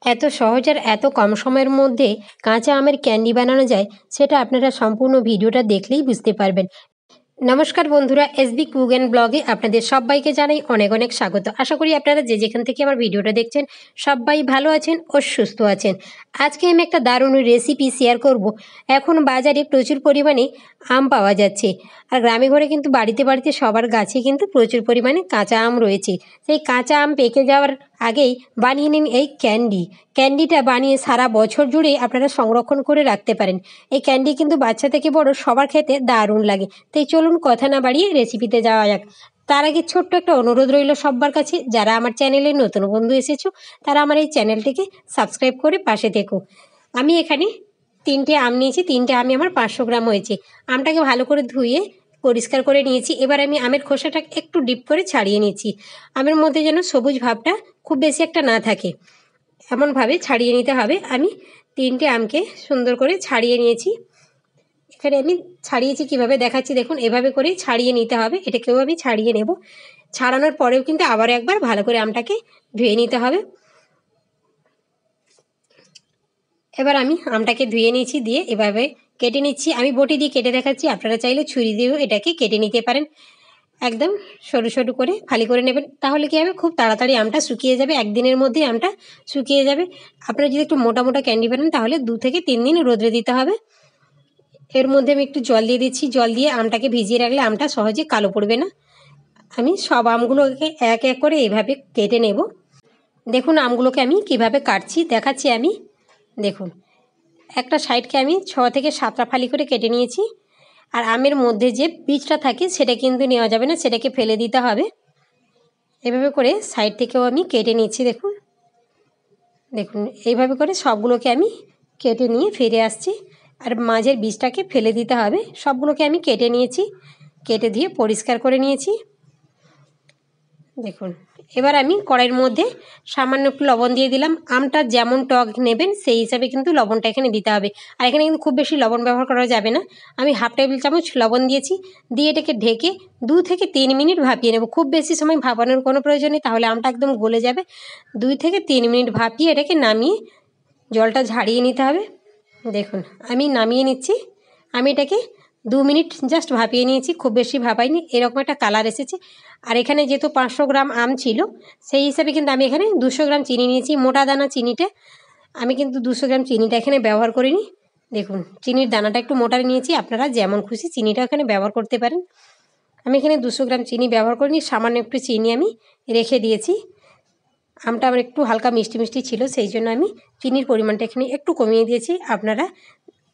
এত সহজ আর এত কম সময়ের মধ্যে কাঁচা আমের ক্যান্ডি বানানো যায় সেটা আপনারা সম্পূর্ণ ভিডিওটা দেখলেই বুঝতে পারবেন। নমস্কার বন্ধুরা, এসবি কুক অ্যান্ড ব্লগে আপনাদের সবাইকে জানাই অনেক অনেক স্বাগত। আশা করি আপনারা যে যেখান থেকে আমার ভিডিওটা দেখছেন সবাই ভালো আছেন ও সুস্থ আছেন। আজকে আমি একটা দারুণ রেসিপি শেয়ার করব। এখন বাজারে প্রচুর পরিমাণে আম পাওয়া যাচ্ছে, আর গ্রামে ঘরে কিন্তু বাড়িতে বাড়িতে সবার গাছে কিন্তু প্রচুর পরিমাণে কাঁচা আম রয়েছে। সেই কাঁচা আম পেকে যাওয়ার আগেই বানিয়ে নিন এই ক্যান্ডিটা বানিয়ে সারা বছর জুড়ে আপনারা সংরক্ষণ করে রাখতে পারেন। এই ক্যান্ডি কিন্তু বাচ্চা থেকে বড় সবার খেতে দারুণ লাগে। তাই চলুন কথা না বাড়িয়ে রেসিপিতে যাওয়া যাক। তার আগে ছোট্ট একটা অনুরোধ রইল সবার কাছে, যারা আমার চ্যানেলে নতুন বন্ধু এসেছো তারা আমার এই চ্যানেলটিকে সাবস্ক্রাইব করে পাশে থেকো। আমি এখানে 3টে আম নিয়েছি, 3টে আমই আমার 500 গ্রাম হয়েছে। আমটাকে ভালো করে ধুয়ে পরিষ্কার করে নিয়েছি। এবার আমি আমের খোসাটা একটু ডিপ করে ছাড়িয়ে নিয়েছি। আমের মধ্যে যেন সবুজ ভাবটা খুব বেশি একটা না থাকে, এমনভাবে ছাড়িয়ে নিতে হবে। আমি 3টে আমকে সুন্দর করে ছাড়িয়ে নিয়েছি। এখানে আমি ছাড়িয়েছি কিভাবে দেখাচ্ছি, দেখুন এভাবে করেই ছাড়িয়ে নিতে হবে। এটাকেও আমি ছাড়িয়ে নেব। ছাড়ানোর পরেও কিন্তু আবার একবার ভালো করে আমটাকে ধুয়ে নিতে হবে। এবার আমি আমটাকে ধুয়ে নিয়েছি, দিয়ে এভাবে কেটে নিচ্ছি। আমি বটি দিয়ে কেটে দেখাচ্ছি, আপনারা চাইলে ছুরি দিয়েও এটাকে কেটে নিতে পারেন। একদম সরু সরু করে ফালি করে নেবেন, তাহলে কী হবে, খুব তাড়াতাড়ি আমটা শুকিয়ে যাবে, একদিনের মধ্যেই আমটা শুকিয়ে যাবে। আপনারা যদি একটু মোটা মোটা ক্যান্ডি বানান তাহলে 2 থেকে 3 দিন রোদে দিতে হবে। এর মধ্যে আমি একটু জল দিয়ে দিচ্ছি। জল দিয়ে আমটাকে ভিজিয়ে রাখলে আমটা সহজে কালো পড়বে না। আমি সব আমগুলোকে এক এক করে এইভাবে কেটে নেব। দেখুন আমগুলোকে আমি কিভাবে কাটছি দেখাচ্ছি আমি। দেখুন একটা সাইডকে আমি 6 থেকে 7টা ফালি করে কেটে নিয়েছি। আর আমের মধ্যে যে বীজটা থাকে সেটা কিন্তু নেওয়া যাবে না, সেটাকে ফেলে দিতে হবে। এভাবে করে সাইড থেকেও আমি কেটে নিচ্ছি। দেখুন দেখুন এইভাবে করে সবগুলোকে আমি কেটে নিয়ে ফিরে আসছি। আর মাঝের বীজটাকে ফেলে দিতে হবে। সবগুলোকে আমি কেটে নিয়েছি, কেটে দিয়ে পরিষ্কার করে নিয়েছি। দেখুন এবার আমি কড়াইয়ের মধ্যে সামান্য একটু লবণ দিয়ে দিলাম। আমটা যেমন টক নেবেন সেই হিসাবে কিন্তু লবণটা এখানে দিতে হবে। আর এখানে কিন্তু খুব বেশি লবণ ব্যবহার করা যাবে না। আমি হাফ টেবিল চামচ লবণ দিয়েছি, দিয়ে এটাকে ঢেকে 2 থেকে 3 মিনিট ভাপিয়ে নেব। খুব বেশি সময় ভাপানোর কোনো প্রয়োজন নেই, তাহলে আমটা একদম গলে যাবে। 2 থেকে 3 মিনিট ভাপিয়ে এটাকে নামিয়ে জলটা ঝাড়িয়ে নিতে হবে। দেখুন আমি নামিয়ে নিচ্ছি। আমি এটাকে 2 মিনিট জাস্ট ভাপিয়ে নিয়েছি, খুব বেশি ভাপাইনি। এরকম একটা কালার এসেছে। আর এখানে যেহেতু 500 গ্রাম আম ছিল সেই হিসাবে কিন্তু আমি এখানে 200 গ্রাম চিনি নিয়েছি। মোটা দানা চিনিটা আমি কিন্তু 200 গ্রাম চিনিটা এখানে ব্যবহার করিনি। দেখুন চিনির দানাটা একটু মোটা নিয়েছি, আপনারা যেমন খুশি চিনিটা এখানে ব্যবহার করতে পারেন। আমি এখানে 200 গ্রাম চিনি ব্যবহার করিনি, সামান্য একটু চিনি আমি রেখে দিয়েছি। আমটা আবার একটু হালকা মিষ্টি মিষ্টি ছিল, সেই জন্য আমি চিনির পরিমাণটা এখানে একটু কমিয়ে দিয়েছি। আপনারা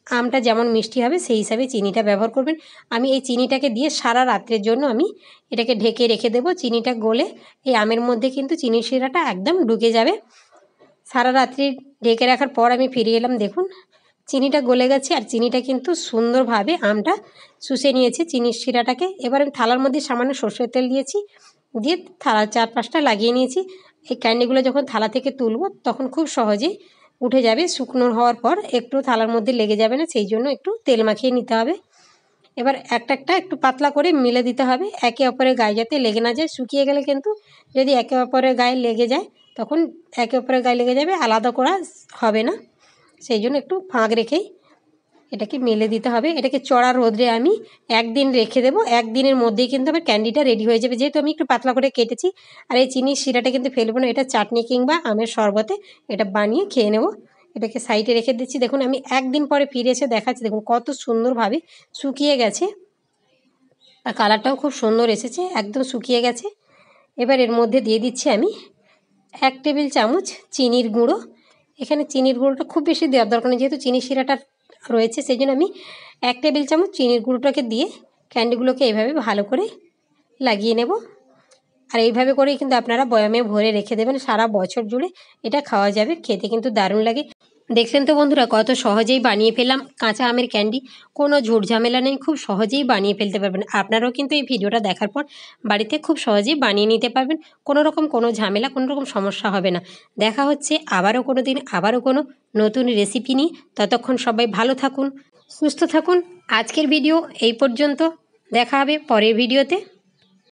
আমটা যেমন মিষ্টি হবে সেই হিসাবে চিনিটা ব্যবহার করবেন। আমি এই চিনিটাকে দিয়ে সারা রাত্রের জন্য আমি এটাকে ঢেকে রেখে দেবো। চিনিটা গলে এই আমের মধ্যে কিন্তু চিনির শিরাটা একদম ঢুকে যাবে। সারা রাত্রি ঢেকে রাখার পর আমি ফিরে এলাম। দেখুন চিনিটা গলে গেছে, আর চিনিটা কিন্তু সুন্দরভাবে আমটা শুষে নিয়েছে চিনির শিরাটাকে। এবার আমি থালার মধ্যে সামান্য সরষের তেল দিয়েছি, দিয়ে থালার 4-5টা লাগিয়ে নিয়েছি। এই ক্যান্ডিগুলো যখন থালা থেকে তুলব তখন খুব সহজেই উঠে যাবে। শুকনো হওয়ার পর একটু থালার মধ্যে লেগে যাবে না, সেই জন্য একটু তেল মাখিয়ে নিতে হবে। এবার একটা একটা একটু পাতলা করে মিলে দিতে হবে, একে অপরের গায়ে যাতে লেগে না যায়। শুকিয়ে গেলে কিন্তু যদি একে অপরের গায়ে লেগে যায় তখন একে অপরের গায়ে লেগে যাবে, আলাদা করা হবে না। সেই জন্য একটু ফাঁক রেখেই এটাকে মেলে দিতে হবে। এটাকে চড়া রোদে আমি 1 দিন রেখে দেবো। 1 দিনের মধ্যেই কিন্তু আমার ক্যান্ডিটা রেডি হয়ে যাবে। যেহেতু আমি একটু পাতলা করে কেটেছি, আর এই চিনির শিরাটা কিন্তু ফেলবো না, এটা চাটনি কিংবা আমের শরবতে এটা বানিয়ে খেয়ে নেব। এটাকে সাইডে রেখে দিচ্ছি। দেখুন আমি 1 দিন পরে ফিরে এসে দেখাচ্ছি। দেখুন কত সুন্দরভাবে শুকিয়ে গেছে, আর কালারটাও খুব সুন্দর এসেছে, একদম শুকিয়ে গেছে। এবার এর মধ্যে দিয়ে দিচ্ছি আমি 1 টেবিল চামচ চিনির গুঁড়ো। এখানে চিনির গুঁড়োটা খুব বেশি দেওয়ার দরকার নেই, যেহেতু চিনির শিরাটা রয়েছে সেই জন্য আমি 1 টেবিল চামচ চিনির গুঁড়োটাকে দিয়ে ক্যান্ডিগুলোকে এইভাবে ভালো করে লাগিয়ে নেব। আর এইভাবে করেই কিন্তু আপনারা বয়ামে ভরে রেখে দেবেন, সারা বছর জুড়ে এটা খাওয়া যাবে। খেতে কিন্তু দারুণ লাগে। দেখলেন তো বন্ধুরা, কত সহজেই বানিয়ে ফেললাম কাঁচা আমের ক্যান্ডি। কোনো ঝুট ঝামেলা নেই, খুব সহজেই বানিয়ে ফেলতে পারবেন। আপনারাও কিন্তু এই ভিডিওটা দেখার পর বাড়িতে খুব সহজেই বানিয়ে নিতে পারবেন। কোনো রকম কোনো ঝামেলা, কোনো রকম সমস্যা হবে না। দেখা হচ্ছে আবারও কোনো দিন, আবারও কোনো নতুন রেসিপি নিয়ে। ততক্ষণ সবাই ভালো থাকুন, সুস্থ থাকুন। আজকের ভিডিও এই পর্যন্ত, দেখা হবে পরের ভিডিওতে।